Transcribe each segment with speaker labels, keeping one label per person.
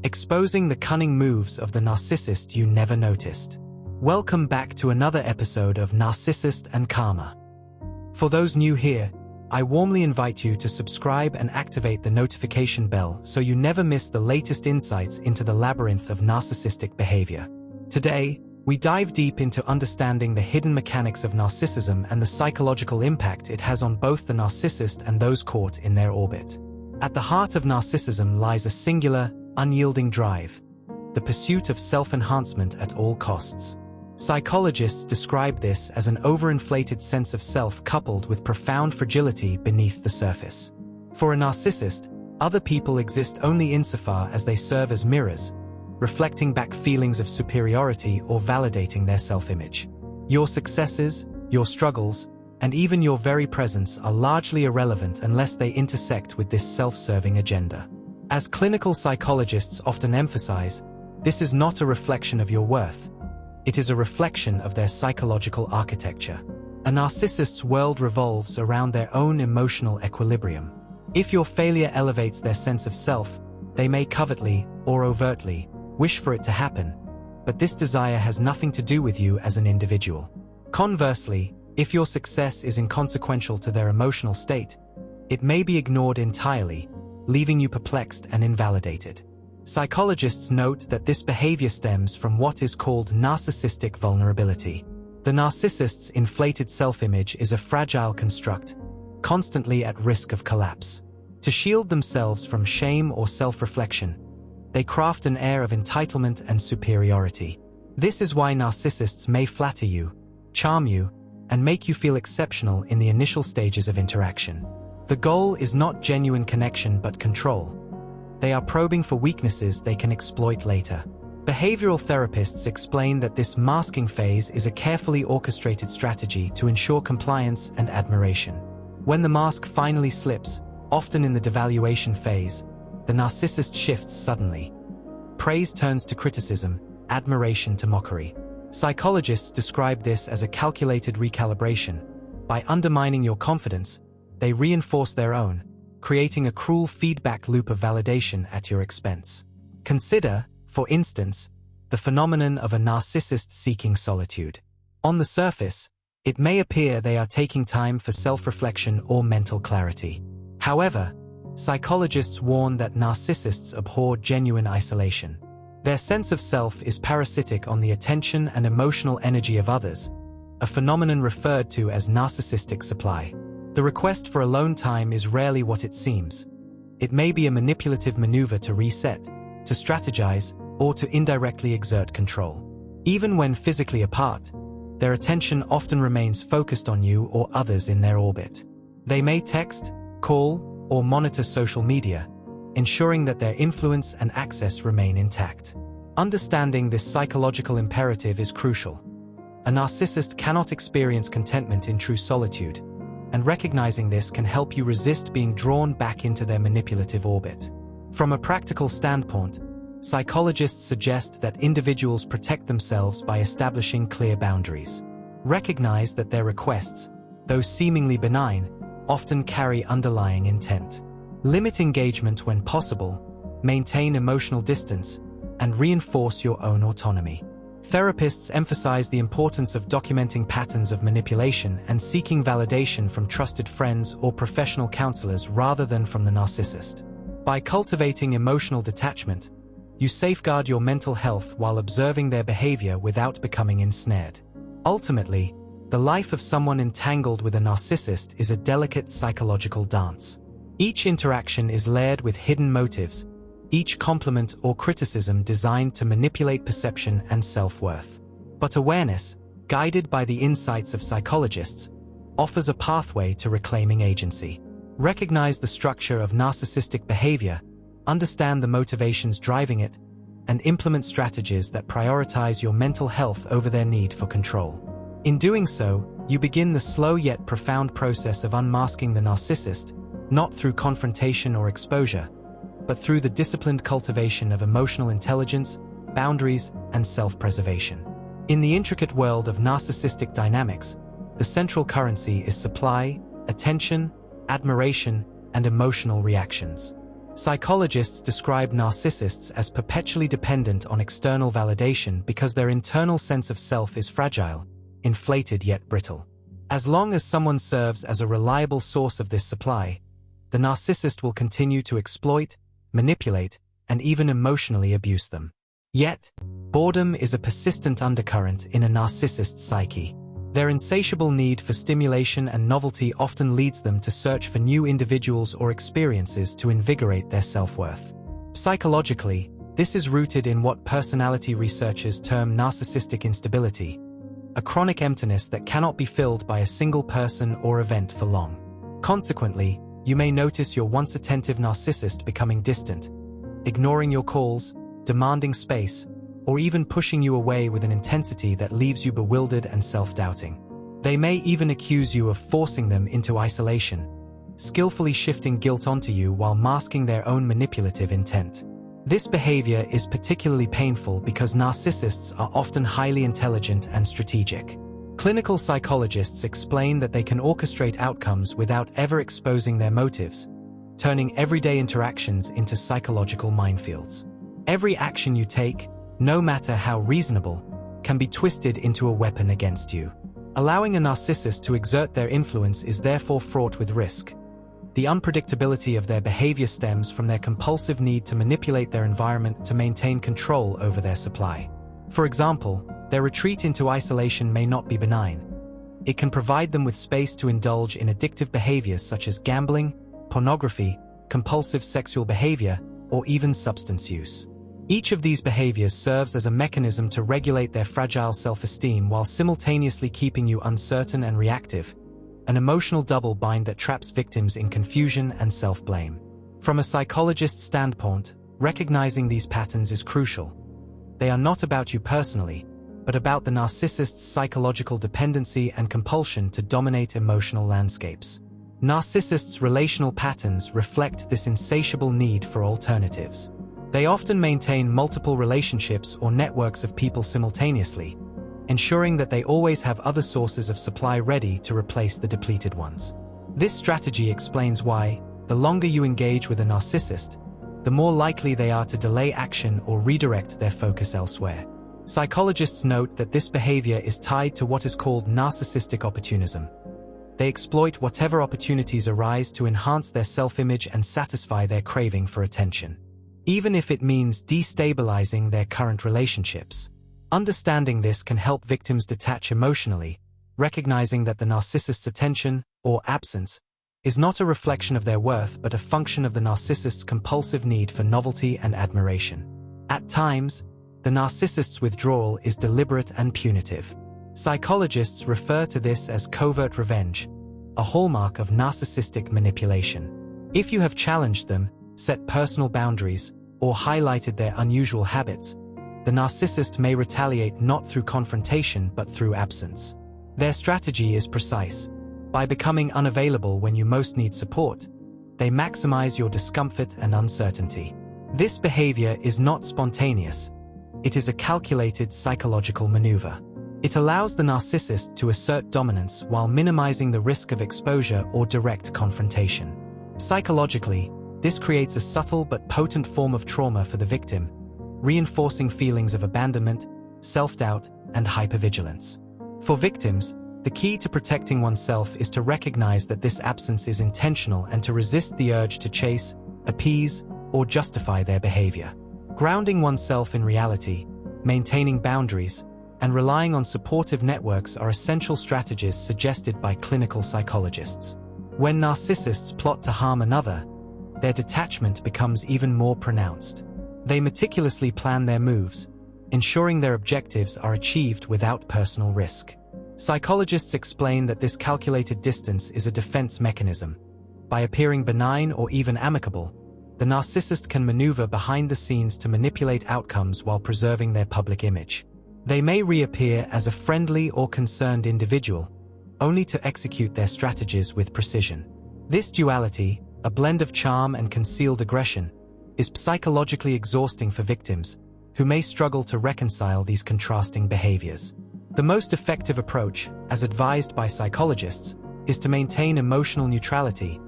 Speaker 1: exposing the cunning moves of the narcissist you never noticed. Welcome back to another episode of Narcissist and Karma. For those new here, I warmly invite you to subscribe and activate the notification bell so you never miss the latest insights into the labyrinth of narcissistic behavior. Today, we dive deep into understanding the hidden mechanics of narcissism and the psychological impact it has on both the narcissist and those caught in their orbit. At the heart of narcissism lies a singular, unyielding drive, the pursuit of self-enhancement at all costs. Psychologists describe this as an overinflated sense of self coupled with profound fragility beneath the surface. For a narcissist, other people exist only insofar as they serve as mirrors, reflecting back feelings of superiority or validating their self-image. Your successes, your struggles, and even your very presence are largely irrelevant unless they intersect with this self-serving agenda. As clinical psychologists often emphasize, this is not a reflection of your worth. It is a reflection of their psychological architecture. A narcissist's world revolves around their own emotional equilibrium. If your failure elevates their sense of self, they may covertly, or overtly, wish for it to happen, but this desire has nothing to do with you as an individual. Conversely, if your success is inconsequential to their emotional state, it may be ignored entirely, leaving you perplexed and invalidated. Psychologists note that this behavior stems from what is called narcissistic vulnerability. The narcissist's inflated self-image is a fragile construct, constantly at risk of collapse. To shield themselves from shame or self-reflection, they craft an air of entitlement and superiority. This is why narcissists may flatter you, charm you, and make you feel exceptional in the initial stages of interaction. The goal is not genuine connection but control. They are probing for weaknesses they can exploit later. Behavioral therapists explain that this masking phase is a carefully orchestrated strategy to ensure compliance and admiration. When the mask finally slips, often in the devaluation phase, the narcissist shifts suddenly. Praise turns to criticism, admiration to mockery. Psychologists describe this as a calculated recalibration. By undermining your confidence, they reinforce their own, creating a cruel feedback loop of validation at your expense. Consider, for instance, the phenomenon of a narcissist seeking solitude. On the surface, it may appear they are taking time for self-reflection or mental clarity. However, psychologists warn that narcissists abhor genuine isolation. Their sense of self is parasitic on the attention and emotional energy of others, a phenomenon referred to as narcissistic supply. The request for alone time is rarely what it seems. It may be a manipulative maneuver to reset, to strategize, or to indirectly exert control. Even when physically apart, their attention often remains focused on you or others in their orbit. They may text, call, or monitor social media, ensuring that their influence and access remain intact. Understanding this psychological imperative is crucial. A narcissist cannot experience contentment in true solitude, and recognizing this can help you resist being drawn back into their manipulative orbit. From a practical standpoint, psychologists suggest that individuals protect themselves by establishing clear boundaries. Recognize that their requests, though seemingly benign, often carry underlying intent. Limit engagement when possible, maintain emotional distance, and reinforce your own autonomy. Therapists emphasize the importance of documenting patterns of manipulation and seeking validation from trusted friends or professional counselors rather than from the narcissist. By cultivating emotional detachment, you safeguard your mental health while observing their behavior without becoming ensnared. Ultimately, the life of someone entangled with a narcissist is a delicate psychological dance. Each interaction is layered with hidden motives, each compliment or criticism designed to manipulate perception and self-worth. But awareness, guided by the insights of psychologists, offers a pathway to reclaiming agency. Recognize the structure of narcissistic behavior, understand the motivations driving it, and implement strategies that prioritize your mental health over their need for control. In doing so, you begin the slow yet profound process of unmasking the narcissist, not through confrontation or exposure, but through the disciplined cultivation of emotional intelligence, boundaries, and self-preservation. In the intricate world of narcissistic dynamics, the central currency is supply, attention, admiration, and emotional reactions. Psychologists describe narcissists as perpetually dependent on external validation because their internal sense of self is fragile, inflated yet brittle. As long as someone serves as a reliable source of this supply, the narcissist will continue to exploit, manipulate, and even emotionally abuse them. Yet, boredom is a persistent undercurrent in a narcissist's psyche. Their insatiable need for stimulation and novelty often leads them to search for new individuals or experiences to invigorate their self-worth. Psychologically, this is rooted in what personality researchers term narcissistic instability, a chronic emptiness that cannot be filled by a single person or event for long. Consequently, you may notice your once attentive narcissist becoming distant, ignoring your calls, demanding space, or even pushing you away with an intensity that leaves you bewildered and self-doubting. They may even accuse you of forcing them into isolation, skillfully shifting guilt onto you while masking their own manipulative intent. This behavior is particularly painful because narcissists are often highly intelligent and strategic. Clinical psychologists explain that they can orchestrate outcomes without ever exposing their motives, turning everyday interactions into psychological minefields. Every action you take, no matter how reasonable, can be twisted into a weapon against you. Allowing a narcissist to exert their influence is therefore fraught with risk. The unpredictability of their behavior stems from their compulsive need to manipulate their environment to maintain control over their supply. For example, their retreat into isolation may not be benign. It can provide them with space to indulge in addictive behaviors such as gambling, pornography, compulsive sexual behavior, or even substance use. Each of these behaviors serves as a mechanism to regulate their fragile self-esteem while simultaneously keeping you uncertain and reactive, an emotional double bind that traps victims in confusion and self-blame. From a psychologist's standpoint, recognizing these patterns is crucial. They are not about you personally, but about the narcissist's psychological dependency and compulsion to dominate emotional landscapes. Narcissists' relational patterns reflect this insatiable need for alternatives. They often maintain multiple relationships or networks of people simultaneously, ensuring that they always have other sources of supply ready to replace the depleted ones. This strategy explains why, the longer you engage with a narcissist, the more likely they are to delay action or redirect their focus elsewhere. Psychologists note that this behavior is tied to what is called narcissistic opportunism. They exploit whatever opportunities arise to enhance their self-image and satisfy their craving for attention, even if it means destabilizing their current relationships. Understanding this can help victims detach emotionally, recognizing that the narcissist's attention, or absence, is not a reflection of their worth but a function of the narcissist's compulsive need for novelty and admiration. At times, the narcissist's withdrawal is deliberate and punitive. Psychologists refer to this as covert revenge, a hallmark of narcissistic manipulation. If you have challenged them, set personal boundaries, or highlighted their unusual habits, the narcissist may retaliate not through confrontation but through absence. Their strategy is precise. By becoming unavailable when you most need support, they maximize your discomfort and uncertainty. This behavior is not spontaneous. It is a calculated psychological maneuver. It allows the narcissist to assert dominance while minimizing the risk of exposure or direct confrontation. Psychologically, this creates a subtle but potent form of trauma for the victim, reinforcing feelings of abandonment, self-doubt, and hypervigilance. For victims, the key to protecting oneself is to recognize that this absence is intentional and to resist the urge to chase, appease, or justify their behavior. Grounding oneself in reality, maintaining boundaries, and relying on supportive networks are essential strategies suggested by clinical psychologists. When narcissists plot to harm another, their detachment becomes even more pronounced. They meticulously plan their moves, ensuring their objectives are achieved without personal risk. Psychologists explain that this calculated distance is a defense mechanism. By appearing benign or even amicable, the narcissist can maneuver behind the scenes to manipulate outcomes while preserving their public image. They may reappear as a friendly or concerned individual, only to execute their strategies with precision. This duality, a blend of charm and concealed aggression, is psychologically exhausting for victims, who may struggle to reconcile these contrasting behaviors. The most effective approach, as advised by psychologists, is to maintain emotional neutrality,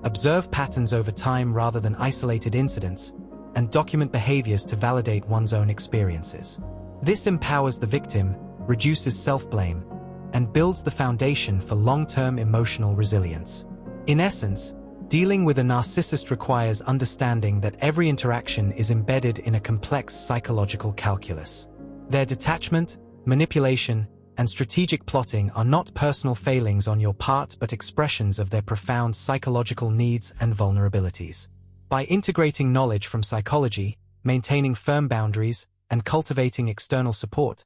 Speaker 1: observe patterns over time rather than isolated incidents, and document behaviors to validate one's own experiences. This empowers the victim, reduces self-blame, and builds the foundation for long-term emotional resilience. In essence, dealing with a narcissist requires understanding that every interaction is embedded in a complex psychological calculus. Their detachment, manipulation, and strategic plotting are not personal failings on your part but expressions of their profound psychological needs and vulnerabilities. By integrating knowledge from psychology, maintaining firm boundaries, and cultivating external support,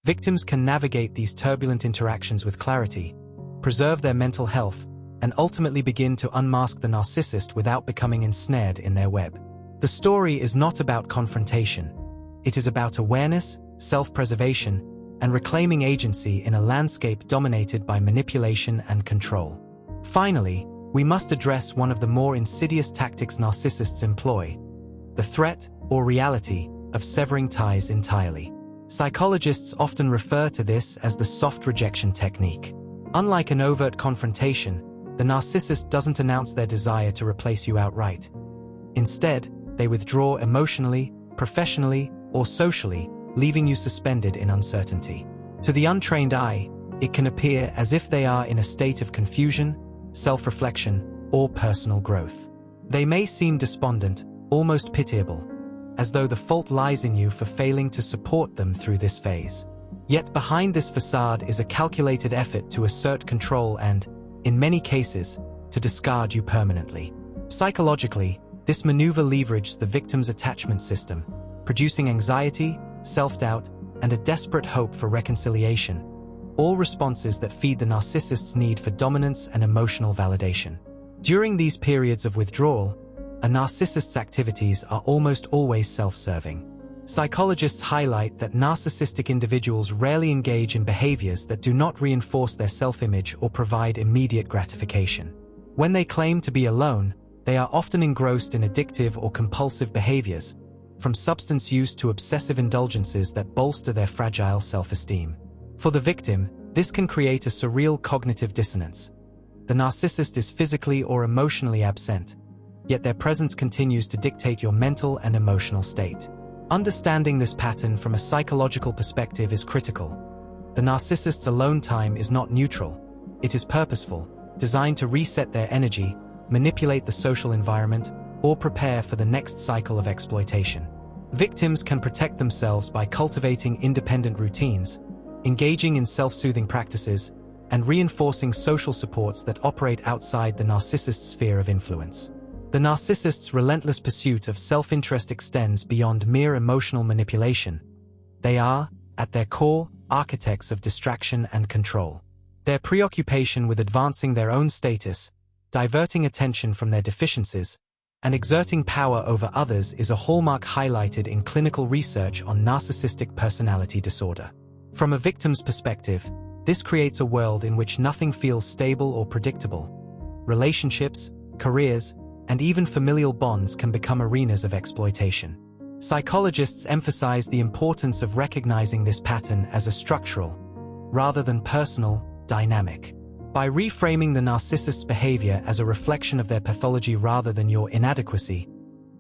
Speaker 1: victims can navigate these turbulent interactions with clarity, preserve their mental health, and ultimately begin to unmask the narcissist without becoming ensnared in their web. The story is not about confrontation. It is about awareness, self-preservation, and reclaiming agency in a landscape dominated by manipulation and control. Finally, we must address one of the more insidious tactics narcissists employ: the threat, or reality, of severing ties entirely. Psychologists often refer to this as the soft rejection technique. Unlike an overt confrontation, the narcissist doesn't announce their desire to replace you outright. Instead, they withdraw emotionally, professionally, or socially, leaving you suspended in uncertainty. To the untrained eye, it can appear as if they are in a state of confusion, self-reflection, or personal growth. They may seem despondent, almost pitiable, as though the fault lies in you for failing to support them through this phase. Yet behind this facade is a calculated effort to assert control and, in many cases, to discard you permanently. Psychologically, this maneuver leverages the victim's attachment system, producing anxiety, self-doubt, and a desperate hope for reconciliation, all responses that feed the narcissist's need for dominance and emotional validation. During these periods of withdrawal, a narcissist's activities are almost always self-serving. Psychologists highlight that narcissistic individuals rarely engage in behaviors that do not reinforce their self-image or provide immediate gratification. When they claim to be alone, they are often engrossed in addictive or compulsive behaviors, from substance use to obsessive indulgences that bolster their fragile self-esteem. For the victim, this can create a surreal cognitive dissonance. The narcissist is physically or emotionally absent, yet their presence continues to dictate your mental and emotional state. Understanding this pattern from a psychological perspective is critical. The narcissist's alone time is not neutral. It is purposeful, designed to reset their energy, manipulate the social environment, or prepare for the next cycle of exploitation. Victims can protect themselves by cultivating independent routines, engaging in self-soothing practices, and reinforcing social supports that operate outside the narcissist's sphere of influence. The narcissist's relentless pursuit of self-interest extends beyond mere emotional manipulation. They are, at their core, architects of distraction and control. Their preoccupation with advancing their own status, diverting attention from their deficiencies, and exerting power over others is a hallmark highlighted in clinical research on narcissistic personality disorder. From a victim's perspective, this creates a world in which nothing feels stable or predictable. Relationships, careers, and even familial bonds can become arenas of exploitation. Psychologists emphasize the importance of recognizing this pattern as a structural, rather than personal, dynamic. By reframing the narcissist's behavior as a reflection of their pathology rather than your inadequacy,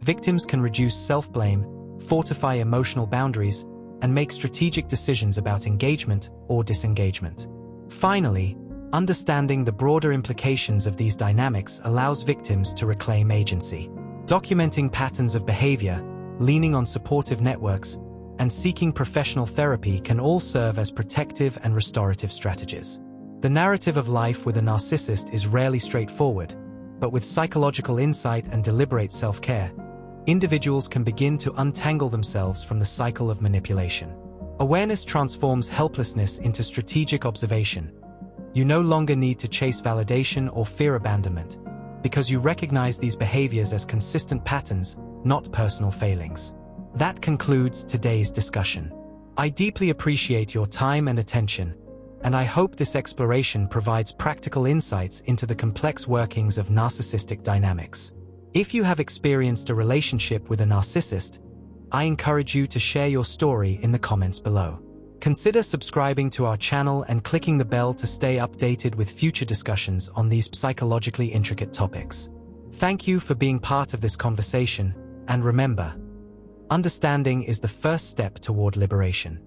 Speaker 1: victims can reduce self-blame, fortify emotional boundaries, and make strategic decisions about engagement or disengagement. Finally, understanding the broader implications of these dynamics allows victims to reclaim agency. Documenting patterns of behavior, leaning on supportive networks, and seeking professional therapy can all serve as protective and restorative strategies. The narrative of life with a narcissist is rarely straightforward, but with psychological insight and deliberate self-care, individuals can begin to untangle themselves from the cycle of manipulation. Awareness transforms helplessness into strategic observation. You no longer need to chase validation or fear abandonment, because you recognize these behaviors as consistent patterns, not personal failings. That concludes today's discussion. I deeply appreciate your time and attention, and I hope this exploration provides practical insights into the complex workings of narcissistic dynamics. If you have experienced a relationship with a narcissist, I encourage you to share your story in the comments below. Consider subscribing to our channel and clicking the bell to stay updated with future discussions on these psychologically intricate topics. Thank you for being part of this conversation, and remember, understanding is the first step toward liberation.